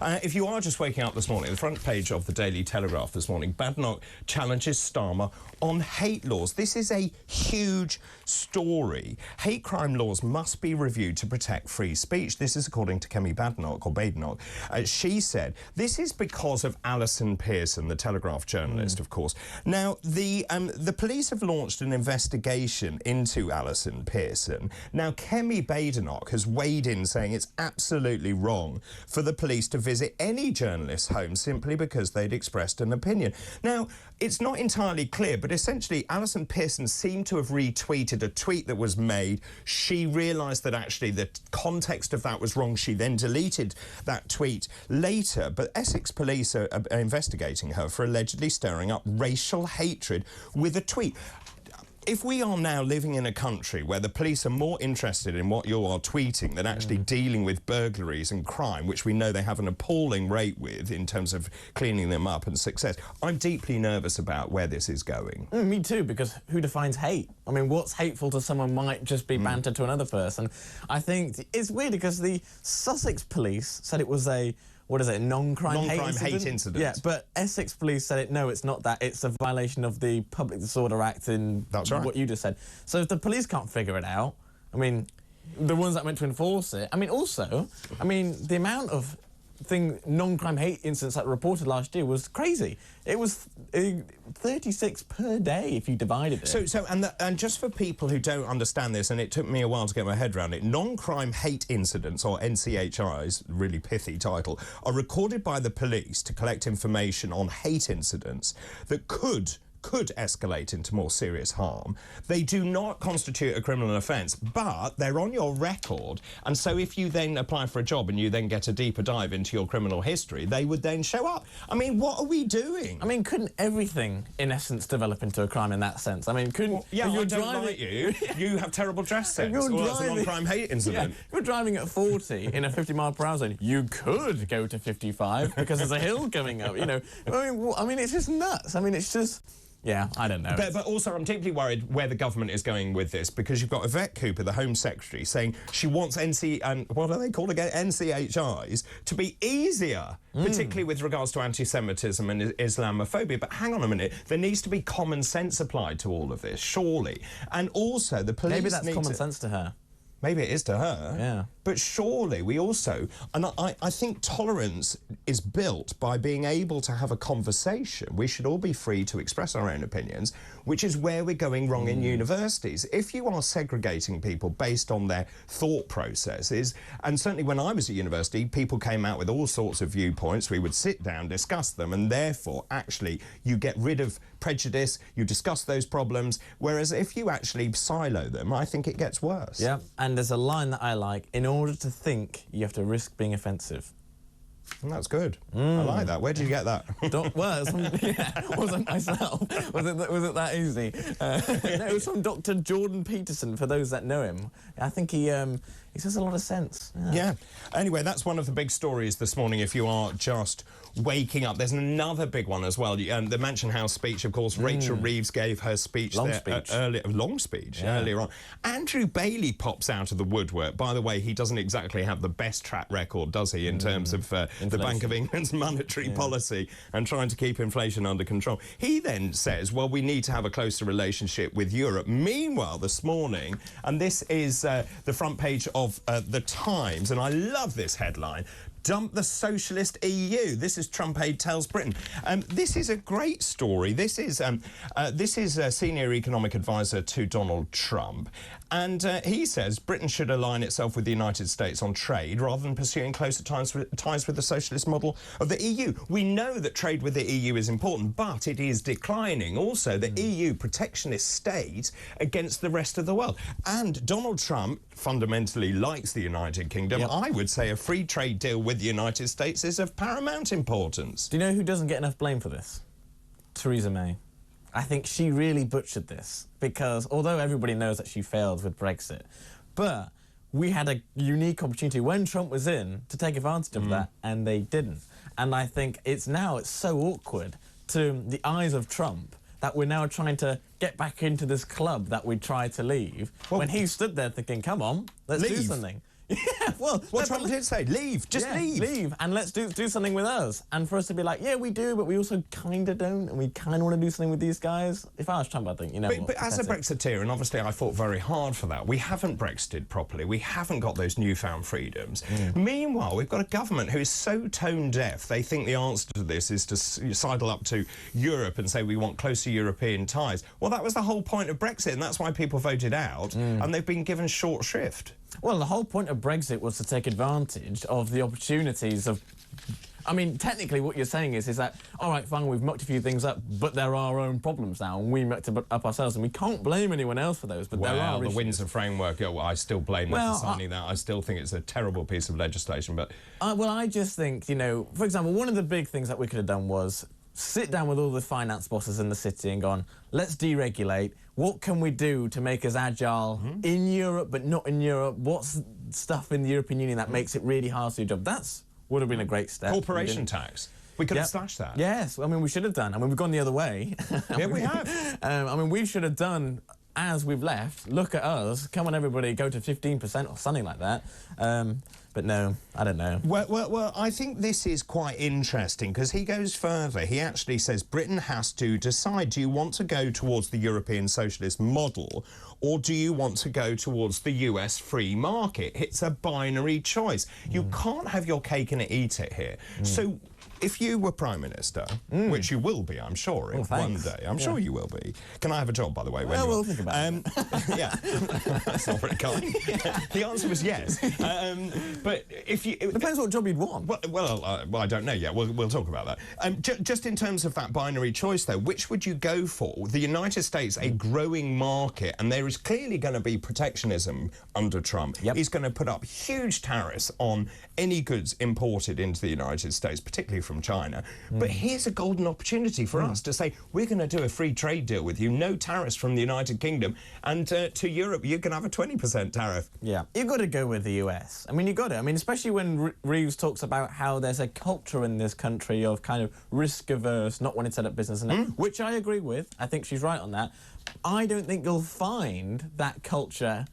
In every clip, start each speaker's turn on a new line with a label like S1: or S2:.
S1: If you are just waking up this morning, the front page of the Daily Telegraph this morning, Badenoch challenges Starmer on hate laws. This is a huge story. Hate crime laws must be reviewed to protect free speech. This is according to Kemi Badenoch. She said this is because of Alison Pearson, the Telegraph journalist, of course. Now, the police have launched an investigation into Alison Pearson. Now, Kemi Badenoch has weighed in saying it's absolutely wrong for the police to visit any journalist's home simply because they'd expressed an opinion. Now, it's not entirely clear, but essentially Alison Pearson seemed to have retweeted a tweet that was made. She realised that actually the context of that was wrong. She then deleted that tweet later, but Essex police are investigating her for allegedly stirring up racial hatred with a tweet. If we are now living in a country where the police are more interested in what you are tweeting than actually dealing with burglaries and crime, which we know they have an appalling rate with in terms of cleaning them up and success, I'm deeply nervous about where this is going.
S2: Me too, because who defines hate? I mean, what's hateful to someone might just be banter to another person. I think it's weird because the Sussex police said it was a non-crime hate incident? Yeah, but Essex police said it, no, it's not that. It's a violation of the Public Disorder Act in what you just said. So if the police can't figure it out, I mean, the ones that are meant to enforce it, I mean, also, I mean, the amount of non-crime hate incidents that were reported last year was crazy. It was 36 per day if you divided it. And just for people who don't understand this, and it took me a while to get my head around it, non-crime hate incidents, or NCHIs, really pithy title, are recorded by the police to collect information on hate incidents that could escalate into more serious harm. They do not constitute a criminal offence, but they're on your record, and so if you then apply for a job and you then get a deeper dive into your criminal history, they would then show up. I mean, what are we doing? I mean, couldn't everything, in essence, develop into a crime in that sense? I mean, couldn't... Well,
S1: yeah, I don't like you. You have terrible dress sense. Well, that's a non-crime hate incident.
S2: Yeah, you're driving at 40 in a 50-mile-per-hour zone. You could go to 55 because there's a hill coming up, you know. I mean, it's just nuts. I mean, it's just... Yeah, I don't know.
S1: But also, I'm deeply worried where the government is going with this, because you've got Yvette Cooper, the Home Secretary, saying she wants what are they called again? NCHIs to be easier, particularly with regards to anti-Semitism and Islamophobia. But hang on a minute, there needs to be common sense applied to all of this, surely. And also, the police
S2: Maybe that's common sense to her.
S1: Maybe it is to her.
S2: Yeah.
S1: But surely we also... And I think tolerance is built by being able to have a conversation. We should all be free to express our own opinions, which is where we're going wrong in universities. If you are segregating people based on their thought processes, and certainly when I was at university, people came out with all sorts of viewpoints. We would sit down, discuss them, and therefore, actually, you get rid of prejudice, you discuss those problems, whereas if you actually silo them, I think it gets worse.
S2: Yeah, and there's a line that I like: in order to think, you have to risk being offensive.
S1: And that's good. I like that. Where did you get that?
S2: Wasn't myself. Was it that easy? No, it was from Dr. Jordan Peterson, for those that know him. I think he says a lot of sense.
S1: Yeah. Anyway, that's one of the big stories this morning if you are just waking up. There's another big one as well. The Mansion House speech, of course. Rachel Reeves gave her speech long speech earlier on. Andrew Bailey pops out of the woodwork. By the way, he doesn't exactly have the best track record, does he, in terms of the Bank of England's monetary policy and trying to keep inflation under control. He then says, well, we need to have a closer relationship with Europe. Meanwhile, this morning, and this is the front page of The Times, and I love this headline, dump the socialist EU. This is Trump aide tells Britain. This is a great story. This is a senior economic advisor to Donald Trump, and he says Britain should align itself with the United States on trade rather than pursuing closer ties with the socialist model of the EU. We know that trade with the EU is important, but it is declining. Also, the EU protectionist state against the rest of the world. And Donald Trump fundamentally likes the United Kingdom. Yep. I would say a free trade deal with the United States is of paramount importance.
S2: Do you know who doesn't get enough blame for this? Theresa May. I think she really butchered this, because although everybody knows that she failed with Brexit, but we had a unique opportunity when Trump was in to take advantage of that, and they didn't. And I think it's so awkward to the eyes of Trump that we're now trying to get back into this club that we tried to leave, when he stood there thinking, come on, let's do something. Yeah, well...
S1: What Trump did say, leave, just leave.
S2: Leave, and let's do something with us. And for us to be like, yeah, we do, but we also kind of don't, and we kind of want to do something with these guys. If I was Trump, I'd think, you know
S1: But as a Brexiteer, and obviously I fought very hard for that, we haven't Brexited properly. We haven't got those newfound freedoms. Meanwhile, we've got a government who is so tone-deaf, they think the answer to this is to sidle up to Europe and say we want closer European ties. Well, that was the whole point of Brexit, and that's why people voted out, and they've been given short shrift.
S2: Well, the whole point of Brexit was to take advantage of the opportunities of... I mean, technically what you're saying is that, all right, fine, we've mucked a few things up, but there are our own problems now, and we mucked it up ourselves, and we can't blame anyone else for those, but there are
S1: the
S2: issues.
S1: Windsor Framework, I still blame them for signing that. I still think it's a terrible piece of legislation, but...
S2: well, I just think, you know, for example, one of the big things that we could have done was sit down with all the finance bosses in the city and gone, let's deregulate. What can we do to make us agile in Europe, but not in Europe? What's stuff in the European Union that makes it really hard to do your job? That's would have been a great step.
S1: Corporation tax. We could have slashed that.
S2: Yes, I mean, we should have done. I mean, we've gone the other way.
S1: Yeah, we have.
S2: I mean, we should have done as we've left. Look at us. Come on, everybody, go to 15% or something like that. But no, I don't know.
S1: Well, I think this is quite interesting because he goes further. He actually says Britain has to decide, do you want to go towards the European socialist model or do you want to go towards the US free market? It's a binary choice. You can't have your cake and eat it here. So if you were Prime Minister, which you will be, I'm sure, one day. I'm sure you will be. Can I have a job, by the way?
S2: Well, we'll think about it.
S1: Yeah. That's not very kind. The answer was yes. But if you...
S2: It depends what job you'd want.
S1: Well, I don't know yet. We'll talk about that. Just in terms of that binary choice, though, which would you go for? The United States, a growing market, and there is clearly going to be protectionism under Trump. He's going to put up huge tariffs on any goods imported into the United States, particularly from China. But here's a golden opportunity for us to say, we're going to do a free trade deal with you, no tariffs from the United Kingdom, and to Europe, you can have a 20% tariff.
S2: Yeah, you've got to go with the US. I mean, you've got to. I mean, especially when Reeves talks about how there's a culture in this country of kind of risk-averse, not wanting to set up business, and which I agree with. I think she's right on that. I don't think you'll find that culture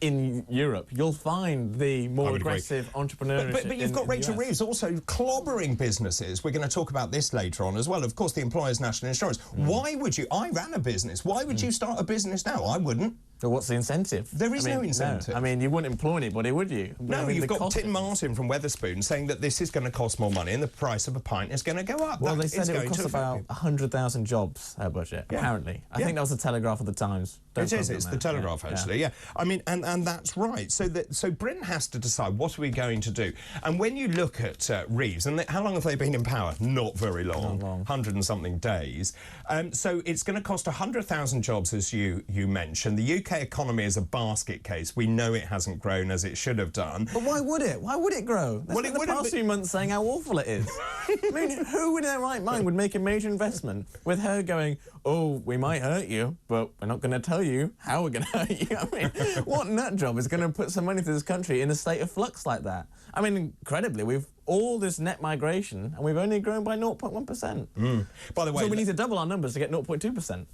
S2: in Europe. You'll find the more aggressive entrepreneurship.
S1: But you've got Rachel Reeves also clobbering businesses. We're going to talk about this later on as well. Of course, the employer's national insurance. Why would you... I ran a business. Why would you start a business now? I wouldn't.
S2: So what's the incentive?
S1: There is no incentive.
S2: No. I mean, you wouldn't employ anybody, would you?
S1: No,
S2: I mean,
S1: you've got Tim Martin from Wetherspoon saying that this is going to cost more money and the price of a pint is going to go up.
S2: Well, they said it would cost about 100,000 jobs, their budget, apparently. I think that was the Telegraph at the Times.
S1: It is, it's the Telegraph, actually, I mean, and that's right. So Britain has to decide, what are we going to do? And when you look at Reeves, and how long have they been in power? Not very long. 100 and something days. So it's going to cost 100,000 jobs, as you mentioned. The UK economy is a basket case. We know it hasn't grown as it should have done.
S2: But why would it? Why would it grow? Well, it would have the past few months saying how awful it is. I mean, who in their right mind would make a major investment with her going, oh, we might hurt you, but we're not going to tell you how we're going to hurt you? I mean, what nut job is going to put some money to this country in a state of flux like that? I mean, incredibly, we've all this net migration, and we've only grown by 0.1%.
S1: By the way...
S2: So we need to double our numbers to get 0.2%.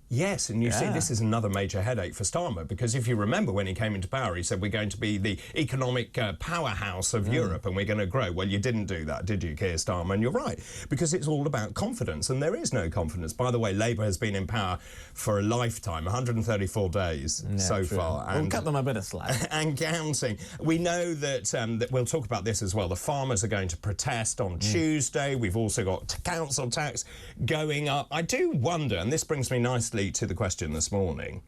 S1: Yes, and you see, this is another major headache for Starmer, because if you remember when he came into power, he said we're going to be the economic powerhouse of Europe and we're going to grow. Well, you didn't do that, did you, Keir Starmer? And you're right, because it's all about confidence, and there is no confidence. By the way, Labour has been in power for a lifetime, 134 days so far.
S2: And we'll cut them a bit of slack.
S1: And counting. We know that, we'll talk about this as well, the farmers are going to protest on Tuesday. We've also got council tax going up. I do wonder, and this brings me nicely to the question this morning.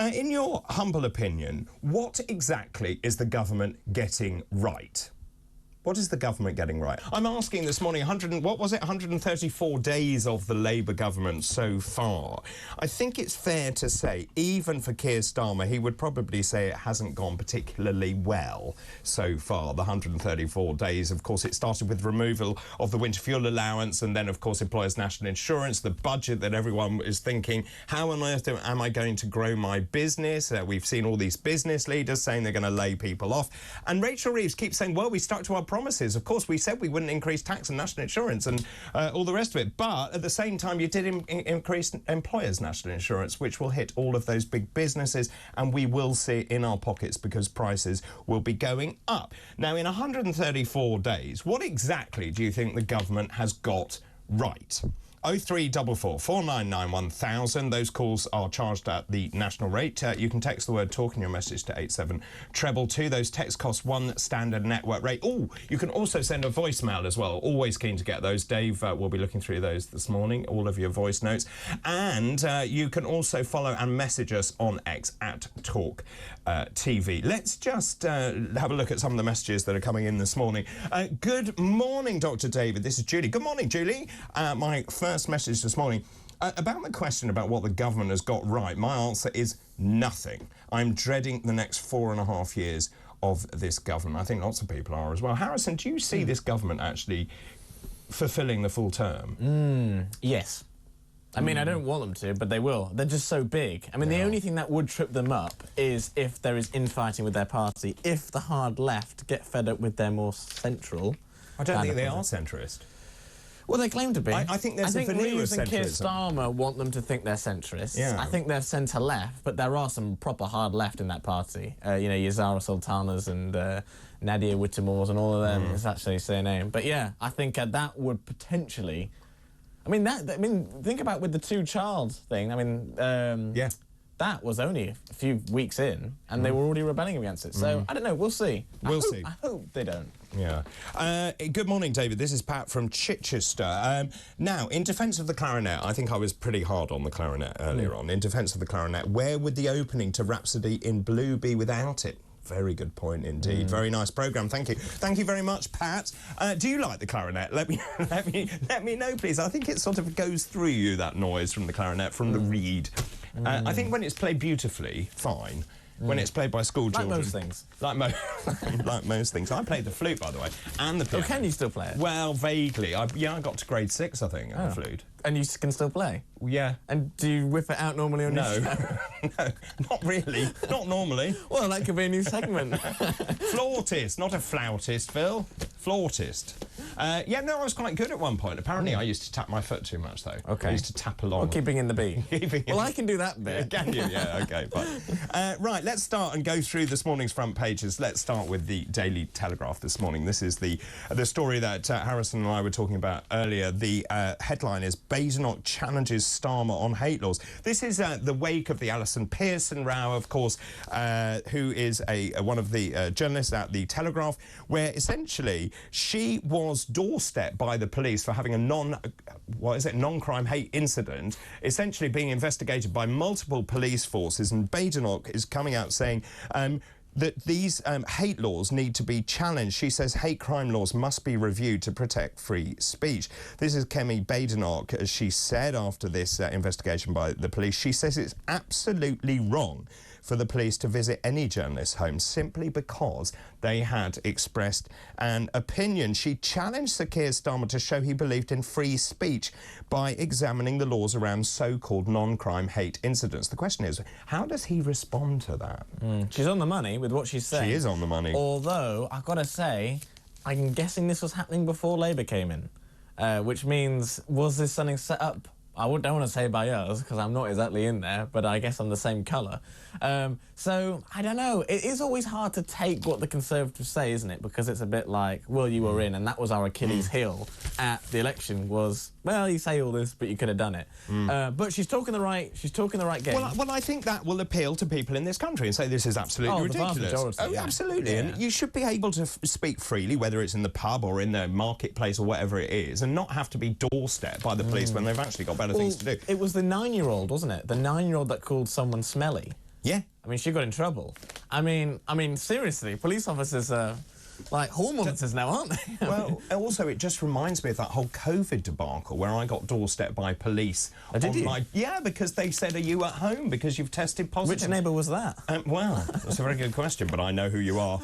S1: In your humble opinion, what exactly is the government getting right? What is the government getting right? I'm asking this morning, 134 days of the Labour government so far. I think it's fair to say, even for Keir Starmer, he would probably say it hasn't gone particularly well so far, the 134 days. Of course, it started with removal of the winter fuel allowance and then, of course, employers' national insurance, the budget that everyone is thinking, how on earth am I going to grow my business? We've seen all these business leaders saying they're going to lay people off. And Rachel Reeves keeps saying, well, we stuck to our promise. promises. Of course, we said we wouldn't increase tax and national insurance and all the rest of it, but at the same time, you did increase employers' national insurance, which will hit all of those big businesses, and we will see it in our pockets because prices will be going up. Now, in 134 days, what exactly do you think the government has got right? 0344 499 1000. Those calls are charged at the national rate. You can text the word talk in your message to 87222. Those texts cost one standard network rate. Oh, you can also send a voicemail as well. Always keen to get those. Dave will be looking through those this morning, all of your voice notes. And you can also follow and message us on X at TalkTV. Let's just have a look at some of the messages that are coming in this morning. Good morning, Dr. David. This is Julie. Good morning, Julie. My first message this morning about the question about what the government has got right. My answer is nothing. I'm dreading the next 4.5 years of this government. I think lots of people are as well. Harrison, do you see this government actually fulfilling the full term?
S2: Yes. I mean, I don't want them to, but they will. They're just so big. I mean, the only thing that would trip them up is if there is infighting with their party, if the hard left get fed up with their more central...
S1: I don't think they are centrist.
S2: Well, they claim to be.
S1: I think there's a veneer of centrism.
S2: and Keir Starmer want them to think they're centrist.
S1: Yeah.
S2: I think they're centre-left, but there are some proper hard left in that party. You know, your Zara Sultanas and Nadia Whittemores and all of them is actually a surname. But yeah, I think that would potentially... I mean, think about with the two-child thing. I mean,
S1: yeah.
S2: That was only a few weeks in, and they were already rebelling against it. So, I don't know, we'll see.
S1: We'll see.
S2: I hope they don't.
S1: Yeah. Good morning, David. This is Pat from Chichester. Now, in defence of the clarinet, I think I was pretty hard on the clarinet earlier on. In defence of the clarinet, where would the opening to Rhapsody in Blue be without it? Very good point indeed. Very nice programme. Thank you. Thank you very much, Pat. Do you like the clarinet? Let me know, please. I think it sort of goes through you, that noise from the clarinet, from the reed. I think when it's played beautifully, fine. When it's played by school children...
S2: Like most things.
S1: Like most things. I played the flute, by the way, and the piano.
S2: Oh, can you still play it?
S1: Well, vaguely. I got to grade 6, I think, on the flute.
S2: And you can still play?
S1: Yeah.
S2: And do you whip it out normally on your show?
S1: No, not really. Not normally.
S2: Well, that could be a new segment.
S1: Flautist, not a flautist, Phil. Flautist. Yeah, no, I was quite good at one point. Apparently, I used to tap my foot too much, though.
S2: Okay.
S1: I used to tap along.
S2: Well, keeping in the beat. Well, I can do that bit.
S1: Can you? Yeah, OK, fine. Right, let's start and go through this morning's front pages. Let's start with the Daily Telegraph this morning. This is the story that Harrison and I were talking about earlier. The headline is Badenoch challenges Starmer on hate laws. This is the wake of the Alison Pearson row, of course, who is one of the journalists at the Telegraph, where essentially she was doorstepped by the police for having a non-crime hate incident, essentially being investigated by multiple police forces, and Badenoch is coming out saying that these hate laws need to be challenged. She says hate crime laws must be reviewed to protect free speech. This is Kemi Badenoch, as she said after this investigation by the police. She says it's absolutely wrong for the police to visit any journalist's home simply because they had expressed an opinion. She challenged Sir Keir Starmer to show he believed in free speech by examining the laws around so-called non-crime hate incidents. The question is, how does he respond to that?
S2: She's on the money with what she's saying.
S1: She is on the money.
S2: Although, I've got to say, I'm guessing this was happening before Labour came in, which means, was this something set up? I don't want to say by us, because I'm not exactly in there, but I guess I'm the same colour. So, I don't know. It is always hard to take what the Conservatives say, isn't it? Because it's a bit like, well, you were in, and that was our Achilles heel at the election was, well, you say all this, but you could have done it. But she's talking the right game.
S1: Well, I think that will appeal to people in this country and say this is absolutely ridiculous.
S2: The vast majority,
S1: yeah. Absolutely.
S2: Yeah.
S1: And you should be able to speak freely, whether it's in the pub or in the marketplace or whatever it is, and not have to be doorstepped by the police when they've actually got better things to do.
S2: It was the 9-year-old, wasn't it? The 9-year-old that called someone smelly.
S1: Yeah.
S2: I mean, she got in trouble. I mean, seriously, police officers are like hall monitors now, aren't they?
S1: Well, also, it just reminds me of that whole COVID debacle where I got doorstepped by police.
S2: Oh, did you?
S1: Yeah, because they said, are you at home because you've tested positive?
S2: Which neighbour was that?
S1: Well, that's a very good question, but I know who you are.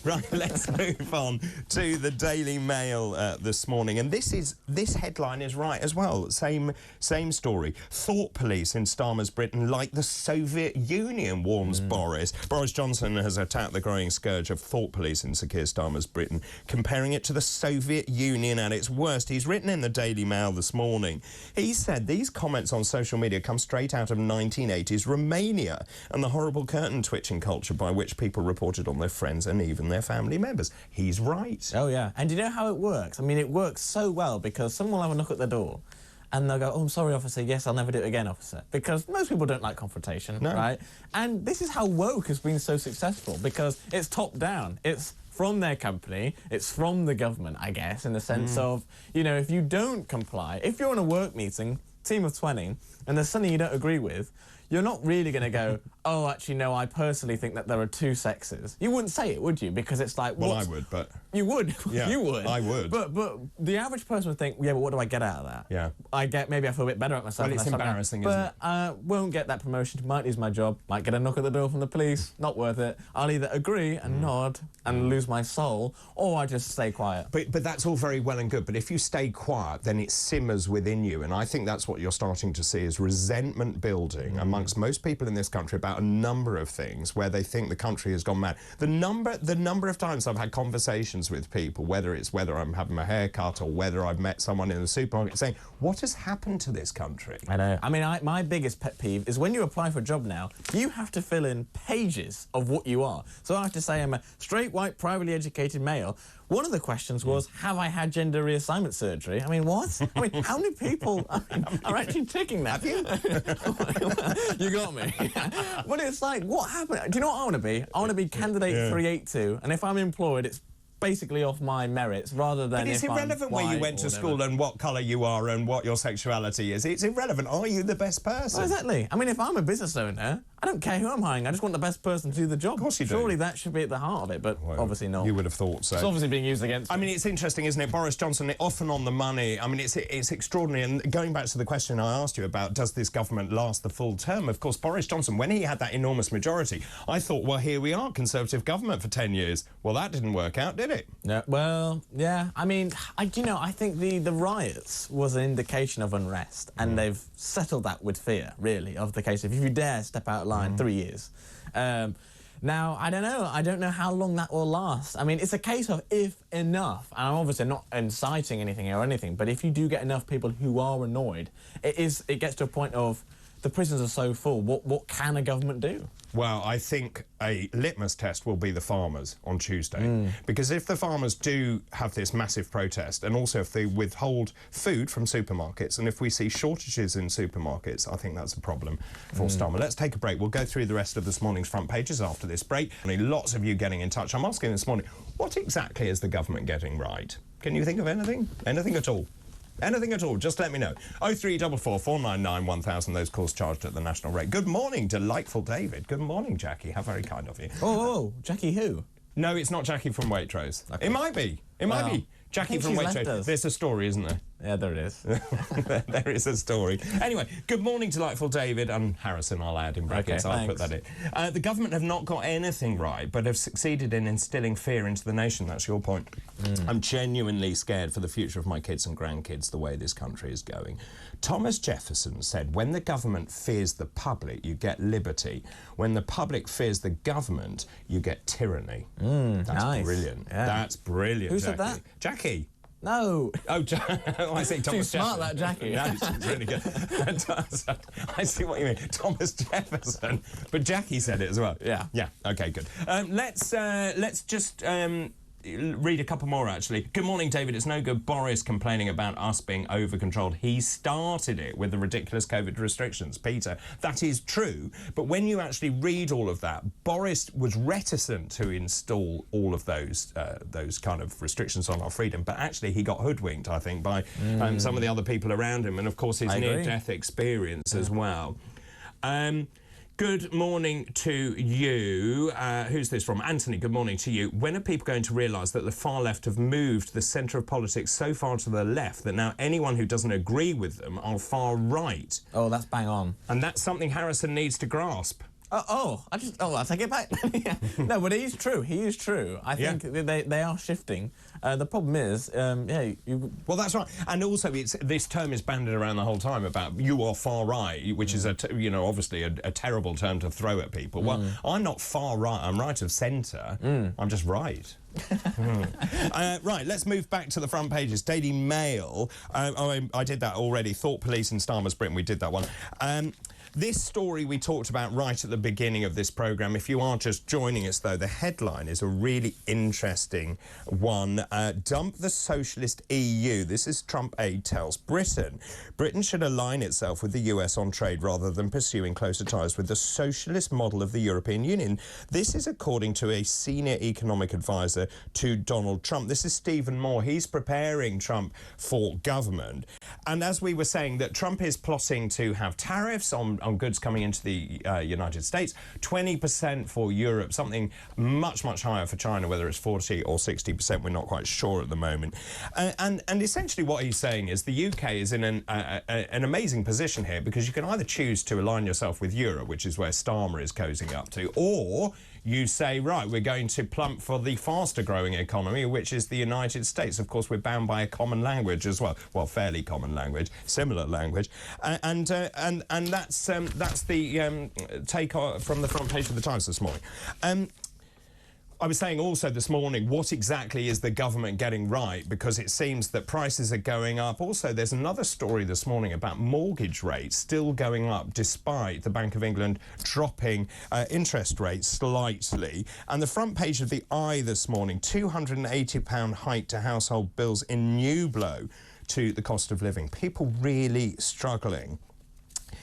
S1: Right, let's move on to the Daily Mail this morning. And this headline is right as well. Same story. Thought police in Starmer's Britain like the Soviet Union, warns Boris. Boris Johnson has attacked the growing scandal scourge of thought policing, Sir Keir Starmer's Britain, comparing it to the Soviet Union at its worst. He's written in the Daily Mail this morning. He said these comments on social media come straight out of 1980s Romania and the horrible curtain-twitching culture by which people reported on their friends and even their family members. He's right.
S2: Oh, yeah. And do you know how it works? I mean, it works so well because someone will have a knock at the door and they'll go, oh, I'm sorry, officer. Yes, I'll never do it again, officer. Because most people don't like confrontation, right? And this is how woke has been so successful, because it's top down. It's from their company. It's from the government, I guess, in the sense of, you know, if you don't comply, if you're in a work meeting, team of 20, and there's something you don't agree with, you're not really going to go, oh, actually, no, I personally think that there are two sexes. You wouldn't say it, would you? Because it's like,
S1: well, I would, but...
S2: You would.
S1: Yeah,
S2: you would.
S1: I would.
S2: But the average person would think, yeah, but what do I get out of that?
S1: Yeah.
S2: Maybe I feel a bit better at myself.
S1: Well, it's embarrassing, isn't it?
S2: But I won't get that promotion, might lose my job, might get a knock at the door from the police, not worth it. I'll either agree and nod and lose my soul, or I just stay quiet.
S1: But that's all very well and good, but if you stay quiet, then it simmers within you, and I think that's what you're starting to see is resentment building amongst most people in this country about a number of things where they think the country has gone mad. The number of times I've had conversations with people, whether I'm having my hair cut or whether I've met someone in the supermarket saying, what has happened to this country?
S2: I know. I mean, my biggest pet peeve is when you apply for a job now, you have to fill in pages of what you are. So I have to say I'm a straight, white, privately educated male. One of the questions was, have I had gender reassignment surgery? I mean, what? I mean, how many people are actually ticking that?
S1: Have you?
S2: You got me. But it's like, what happened? Do you know what I want to be? I want to be candidate 382, and if I'm employed, it's basically off my merits rather than.
S1: But it's irrelevant where you went to school and what colour you are and what your sexuality is. It's irrelevant. Are you the best person?
S2: Well, exactly. I mean, if I'm a business owner, I don't care who I'm hiring. I just want the best person to do the job.
S1: Of course you do.
S2: Surely that should be at the heart of it, but obviously not.
S1: You would have thought so.
S2: It's obviously being used against
S1: I mean, it's interesting, isn't it? Boris Johnson, often on the money. I mean, it's extraordinary. And going back to the question I asked you about, does this government last the full term? Of course, Boris Johnson, when he had that enormous majority, I thought, well, here we are, Conservative government for 10 years. Well, that didn't work out, did it?
S2: No, well, yeah. I mean, I think the riots was an indication of unrest, and they've settled that with fear, really, of the case of if you dare step out of line, 3 years. Now, I don't know. I don't know how long that will last. I mean, it's a case of if enough, and I'm obviously not inciting anything or anything, but if you do get enough people who are annoyed, it gets to a point of the prisons are so full, what can a government do?
S1: Well, I think a litmus test will be the farmers on Tuesday. Because if the farmers do have this massive protest, and also if they withhold food from supermarkets, and if we see shortages in supermarkets, I think that's a problem for Starmer. Let's take a break. We'll go through the rest of this morning's front pages after this break. I mean, lots of you getting in touch. I'm asking this morning, what exactly is the government getting right? Can you think of anything? Anything at all? Anything at all, just let me know. 0344 499 1000, those calls charged at the national rate. Good morning, delightful David. Good morning, Jackie. How very kind of you.
S2: Oh, Jackie who?
S1: No, it's not Jackie from Waitrose. Okay. It might be. It might be. Jackie from Waitrose. There's a story, isn't there?
S2: Yeah, there it is.
S1: There is a story. Anyway, good morning, delightful David, and Harrison, I'll add in brackets.
S2: Okay,
S1: I'll put that in. The government have not got anything right, but have succeeded in instilling fear into the nation. That's your point. I'm genuinely scared for the future of my kids and grandkids, the way this country is going. Thomas Jefferson said, when the government fears the public, you get liberty. When the public fears the government, you get tyranny. That's
S2: nice.
S1: Brilliant.
S2: Yeah.
S1: That's brilliant,
S2: Who
S1: Jackie.
S2: said that?
S1: Jackie.
S2: No.
S1: Oh, I see. Thomas
S2: Too smart,
S1: Jefferson.
S2: that Jackie.
S1: Yeah, it's really good. I see what you mean. Thomas Jefferson. But Jackie said it as well.
S2: Yeah.
S1: Yeah. Okay, good. Let's just read a couple more, actually. Good morning, David. It's no good Boris complaining about us being over-controlled. He started it with the ridiculous COVID restrictions. Peter, that is true. But when you actually read all of that, Boris was reticent to install all of those kind of restrictions on our freedom. But actually, he got hoodwinked, I think, by some of the other people around him. And, of course, his near-death experience as well. Good morning to you. Who's this from? Anthony, good morning to you. When are people going to realise that the far left have moved the centre of politics so far to the left that now anyone who doesn't agree with them are far right?
S2: Oh, that's bang on.
S1: And that's something Harrison needs to grasp.
S2: I'll take it back. Yeah. No, but he is true. He is true. I think they are shifting. The problem is,
S1: well, that's right. And also, this term is bandied around the whole time about you are far right, which is obviously a terrible term to throw at people. Well, I'm not far right. I'm right of centre. I'm just right. Right, let's move back to the front pages. Daily Mail. I did that already. Thought Police in Starmer's Britain. We did that one. This story we talked about right at the beginning of this programme. If you are just joining us, though, the headline is a really interesting one. Dump the Socialist EU. This is Trump aide tells Britain. Britain should align itself with the US on trade rather than pursuing closer ties with the socialist model of the European Union. This is according to a senior economic advisor to Donald Trump. This is Stephen Moore. He's preparing Trump for government. And as we were saying, that Trump is plotting to have tariffs on goods coming into the United States, 20% for Europe, something much, much higher for China, whether it's 40 or 60%, we're not quite sure at the moment. And essentially what he's saying is the UK is in an amazing position here, because you can either choose to align yourself with Europe, which is where Starmer is cozying up to, or you say, right, we're going to plump for the faster growing economy, which is the United States. Of course, we're bound by a common language as well. Well, fairly common language, similar language. And that's the take from the front page of the Times this morning. I was saying also this morning, what exactly is the government getting right? Because it seems that prices are going up. Also, there's another story this morning about mortgage rates still going up despite the Bank of England dropping interest rates slightly. And the front page of the Eye this morning, £280 hike to household bills in new blow to the cost of living. People really struggling.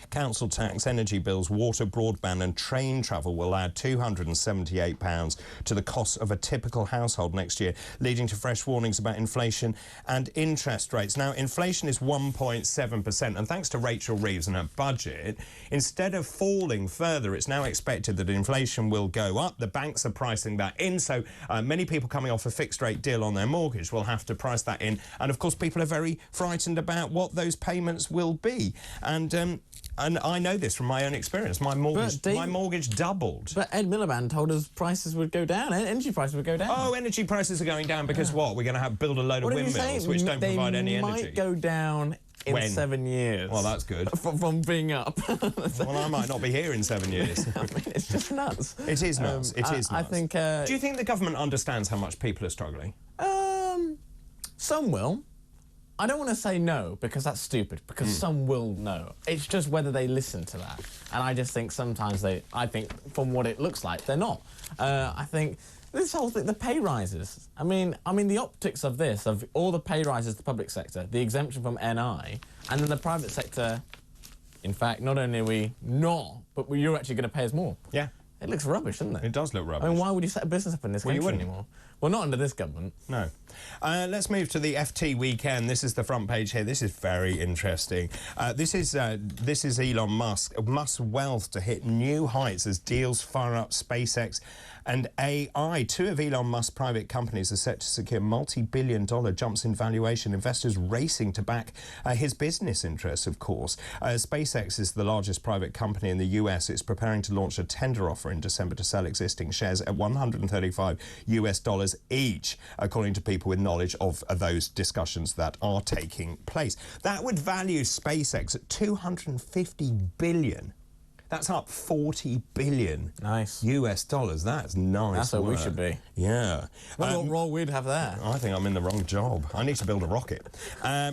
S1: Council tax, energy bills, water, broadband and train travel will add £278 to the cost of a typical household next year, leading to fresh warnings about inflation and interest rates. Now, inflation is 1.7%, and thanks to Rachel Reeves and her budget, instead of falling further, it's now expected that inflation will go up. The banks are pricing that in, so many people coming off a fixed-rate deal on their mortgage will have to price that in. And, of course, people are very frightened about what those payments will be. And I know this from my own experience. My mortgage doubled.
S2: But Ed Miliband told us prices would go down. Energy prices would go down.
S1: Oh, energy prices are going down because what? We're going to build a load of windmills which don't provide any energy.
S2: They might go down in 7 years.
S1: Well, that's good.
S2: From being up.
S1: Well, I might not be here in 7 years.
S2: I mean, it's just nuts.
S1: It is nuts. It is nuts.
S2: I think...
S1: Do you think the government understands how much people are struggling?
S2: Some will. I don't want to say no, because that's stupid, because some will know. It's just whether they listen to that. And I just think sometimes I think from what it looks like, they're not. I think this whole thing, the pay rises. I mean, the optics of this, of all the pay rises to the public sector, the exemption from NI, and then the private sector, in fact, not only are we not, but you're actually going to pay us more.
S1: Yeah.
S2: It looks rubbish, doesn't it?
S1: It does look rubbish.
S2: I mean, why would you set a business up in this country anymore? Well, not under this government.
S1: No. Let's move to the FT weekend. This is the front page here. This is very interesting. This is Elon Musk. Musk's wealth to hit new heights as deals fire up SpaceX and AI. Two of Elon Musk's private companies are set to secure multi-billion-dollar jumps in valuation. Investors racing to back his business interests, of course. SpaceX is the largest private company in the US. It's preparing to launch a tender offer in December to sell existing shares at $135 each, according to people with knowledge of those discussions that are taking place. That would value SpaceX at $250 billion. That's up 40 billion US dollars. That's nice.
S2: That's what we should be.
S1: Yeah.
S2: What role we'd have there?
S1: I think I'm in the wrong job. I need to build a rocket.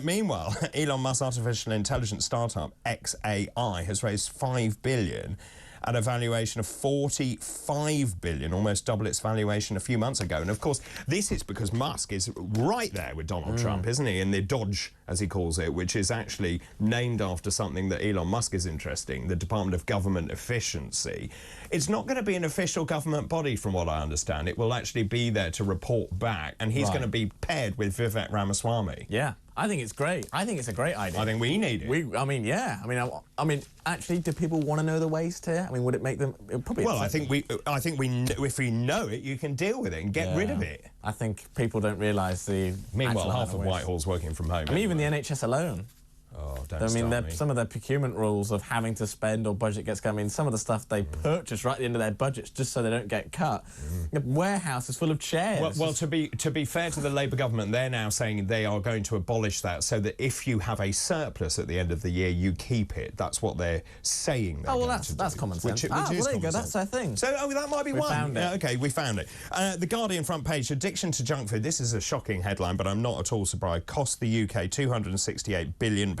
S1: Meanwhile, Elon Musk's artificial intelligence startup XAI has raised $5 billion at a valuation of $45 billion, almost double its valuation a few months ago. And, of course, this is because Musk is right there with Donald Trump, isn't he, in the Dodge, as he calls it, which is actually named after something that Elon Musk is interested in, the Department of Government Efficiency. It's not going to be an official government body, from what I understand. It will actually be there to report back, and he's going to be paired with Vivek Ramaswamy.
S2: Yeah. I think it's great. I think it's a great idea.
S1: I think we need it.
S2: I mean, actually, do people want to know the waste here? I mean, would it make them probably?
S1: Well, I think we if we know it, you can deal with it and get rid of it.
S2: I think people don't realise the.
S1: Meanwhile, half of Whitehall's working from home.
S2: I mean, even the NHS alone.
S1: Oh, don't
S2: I mean,
S1: start me.
S2: some of their procurement rules of having to spend or budget gets cut. I mean, some of the stuff they purchase right at the end of their budgets just so they don't get cut. The warehouse is full of chairs.
S1: Well, to be fair to the Labour government, they're now saying they are going to abolish that so that if you have a surplus at the end of the year, you keep it. That's what they're saying.
S2: Oh, well, that's common sense.
S1: Which
S2: well,
S1: is
S2: there you go.
S1: sense.
S2: That's their thing.
S1: So, that might be
S2: we
S1: one.
S2: Found it.
S1: Yeah, OK, we found it. The Guardian front page, addiction to junk food. This is a shocking headline, but I'm not at all surprised. Cost the UK £268 billion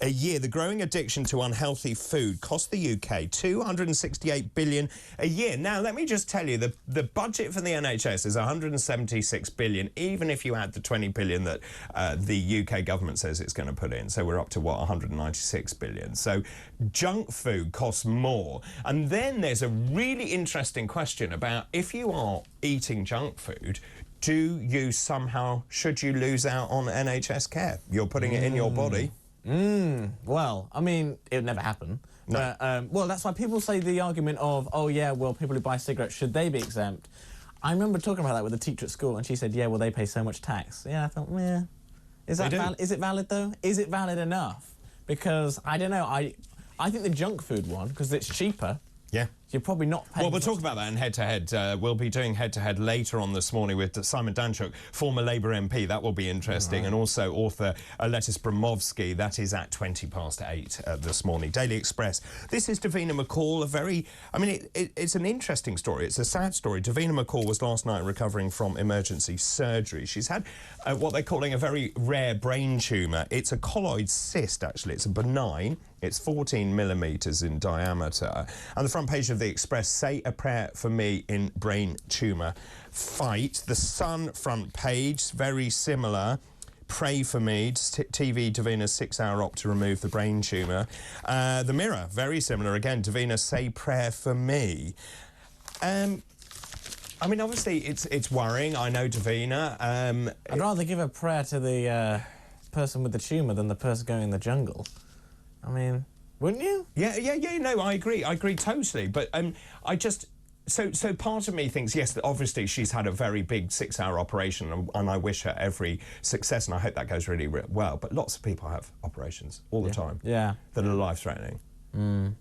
S1: a year. The growing addiction to unhealthy food cost the UK £268 billion a year. Now, let me just tell you, the budget for the NHS is £176 billion, even if you add the £20 billion that the UK government says it's going to put in. So we're up to, what, £196 billion. So junk food costs more. And then there's a really interesting question about if you are eating junk food, do you somehow, should you lose out on NHS care? You're putting it in your body.
S2: Well, I mean, it would never happen.
S1: No.
S2: But, well, that's why people say the argument of, oh, yeah, well, people who buy cigarettes, should they be exempt? I remember talking about that with a teacher at school, and she said, yeah, well, they pay so much tax. Yeah, I thought, yeah. Is that valid? Is it valid, though? Is it valid enough? Because, I don't know, I think the junk food one, because it's cheaper,
S1: Yeah.
S2: you're probably not paying...
S1: Well, we'll talk about that in head-to-head. We'll be doing head-to-head later on this morning with Simon Danchuk, former Labour MP. That will be interesting. And also author Letis Bromovsky. That is at 8:20 this morning. Daily Express. This is Davina McCall, a very... I mean, it's an interesting story. It's a sad story. Davina McCall was last night recovering from emergency surgery. She's had what they're calling a very rare brain tumour. It's a colloid cyst, actually. It's a benign. It's 14 millimetres in diameter. And the front page of the Express, say a prayer for me in brain tumour fight. The Sun front page, very similar. Pray for me. TV, Davina's 6-hour op to remove the brain tumour. The Mirror, very similar. Again, Davina, say prayer for me. I mean, obviously, it's worrying. I know Davina.
S2: I'd rather give a prayer to the person with the tumour than the person going in the jungle. I mean, wouldn't you?
S1: Yeah, no, I agree totally. But I just... So part of me thinks, yes, that obviously she's had a very big 6-hour operation and I wish her every success and I hope that goes really well. But lots of people have operations all the time that are life-threatening.
S2: And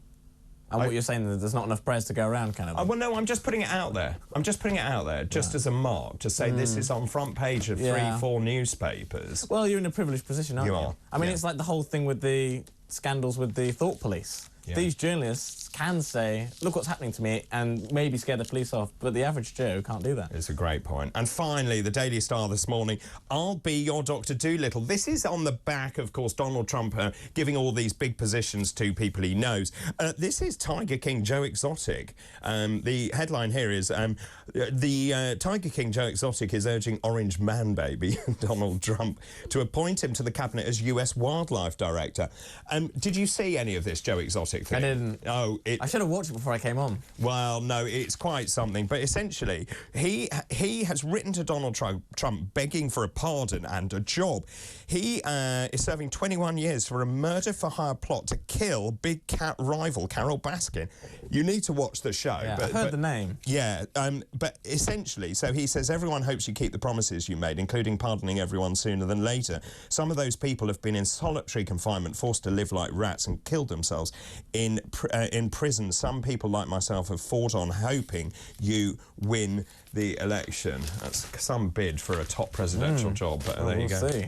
S2: what you're saying is there's not enough prayers to go around, kind of?
S1: Well, no, I'm just putting it out there. I'm just putting it out there just as a mark to say this is on front page of 3-4 newspapers.
S2: Well, you're in a privileged position, aren't you?
S1: You are.
S2: I mean, it's like the whole thing with the scandals with the thought police.
S1: Yeah.
S2: These journalists can say, look what's happening to me, and maybe scare the police off, but the average Joe can't do that.
S1: It's a great point. And finally, the Daily Star this morning, I'll be your Dr. Dolittle. This is on the back, of course, Donald Trump giving all these big positions to people he knows. This is Tiger King Joe Exotic. The headline here is, the Tiger King Joe Exotic is urging Orange Man Baby, Donald Trump, to appoint him to the cabinet as US Wildlife Director. Did you see any of this Joe Exotic thing?
S2: I didn't.
S1: Oh,
S2: I should have watched it before I came on.
S1: Well, no, it's quite something. But essentially, he has written to Donald Trump begging for a pardon and a job. He is serving 21 years for a murder-for-hire plot to kill big cat rival Carol Baskin. You need to watch the show.
S2: Yeah,
S1: but,
S2: I've heard the name.
S1: Yeah, but essentially, so he says, everyone hopes you keep the promises you made, including pardoning everyone sooner than later. Some of those people have been in solitary confinement, forced to live like rats and killed themselves in prison. Some people like myself have fought on hoping you win the election. That's some bid for a top presidential job, but there you go.
S2: We'll see.